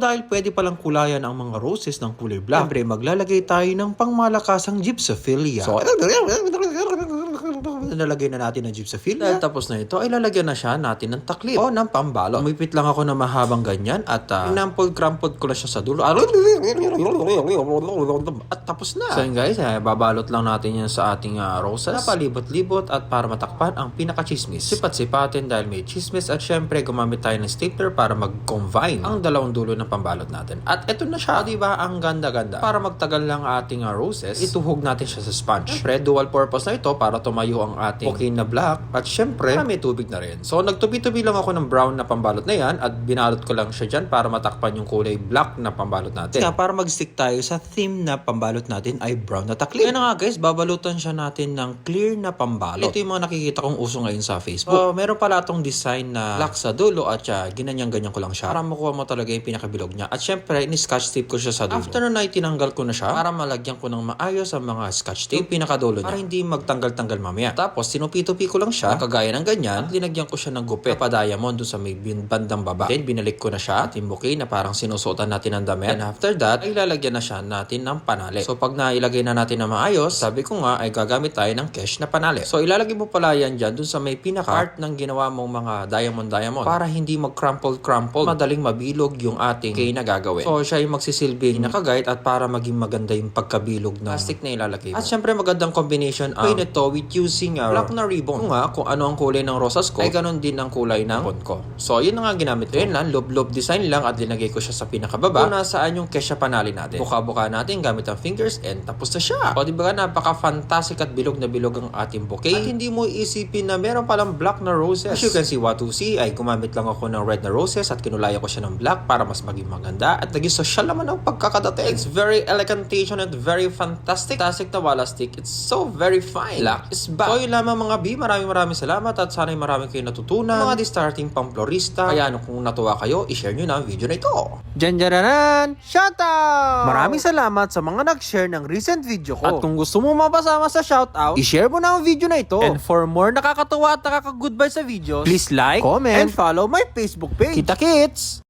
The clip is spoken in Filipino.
dahil pwede palang kulayan ang mga roses ng kulay black, siyempre maglalagay tayo ng pangmalakasang gypsophilia. So, nalagay na natin ng gypsophilia. Dahil tapos na ito, ay lalagyan na siya natin ng takip o ng pambalot. Umipit lang ako na mahabang ganyan at inampod-crampod ko na siya sa dulo. At tapos na. So yun guys, babalot lang natin yan sa ating roses. Napalibot-libot at para matakpan ang pinaka-chismis. Sipat-sipatin dahil may chismis at syempre gumamit tayo ng stapler para mag-combine ang dalawang dulo ng pambalot natin. At eto na siya, diba? Ang ganda-ganda. Para magtagal lang ating roses, ituhog natin siya sa sponge. Syempre, dual purpose na ito para tumayo ang ating bouquet na black at syempre may tubig na rin. So nagtubi-tubi lang ako ng brown na pambalot na yan at binalot ko lang siya dyan para matakpan yung kulay black na pambalot natin. Kaya para mag-stick tayo sa theme na pambalot natin ay brown na takip. Kaya na nga guys, babalutan siya natin ng clear na pambalot. Ito yung mga nakikita kong uso ngayon sa Facebook. Meron pala itong design na black sa dulo at ginanyan-ganyan ko lang siya para makuha mo talaga yung pinakabilog niya. At syempre, ni-scotch tape ko siya sa dulo. After nun ay tinanggal ko na siya para malagyan ko ng maayos ang mga scotch tape, yung pinakadulo niya. Para hindi magtanggal-tanggal mamaya. Tapos, sinupi-tupi ko lang siya, kagaya ng ganyan, at linagyan ko siya ng gupit na pa-diamond dun sa may bandang baba. Then, binalik ko na siya at yung bouquet na parang sinusuotan natin ng damit. And after that, ay lalagyan na siya natin ng panali. So, pag nailagay na natin na maayos, sabi ko nga, ay gagamit tayo ng cash na panali. So, ilalagay mo pala yan dyan dun sa may pinaka-part ng ginawa mong mga diamond para hindi mag-crumple, madaling mabilog yung ating bouquet na gagawin. So, siya yung magsisilbi na kagayt at para maging maganda yung pagkabilog ng plastic na ilalagay mo. At syempre, magandang combination ang paint ito with using black na ribbon. Kung ano ang kulay ng rosas ko, ay ganun din ang kulay ng ribbon ko. So, yun na nga ginamit ko. Yun lang, lob-lob design lang at linagay ko siya sa pinakababa kung nasaan yung kesha panali natin. Buka-buka natin gamit ang fingers and tapos na siya. O, diba napaka-fantastic at bilog na bilog ang ating bouquet. At hindi mo isipin na meron palang black na roses. As you can see, ay gumamit lang ako ng red na roses at kinulaya ko siya ng black para mas maging maganda at naging social naman ang pagkakadating. It's very elegantation and very fantastic. Fantastic na wala stick. It's so very fine. Black is back. So yun lamang mga B, maraming salamat at sana'y marami kayo natutunan. Mga starting pang-florista. Kaya kung natuwa kayo, i-share nyo na ang video na ito. Janjaranan! Shoutout! Maraming salamat sa mga nag-share ng recent video ko. At kung gusto mo mapasama sa shoutout, i-share mo na ang video na ito. And for more nakakatuwa at nakaka-goodbye sa videos, please like, comment, and follow my Facebook page. Kita kits!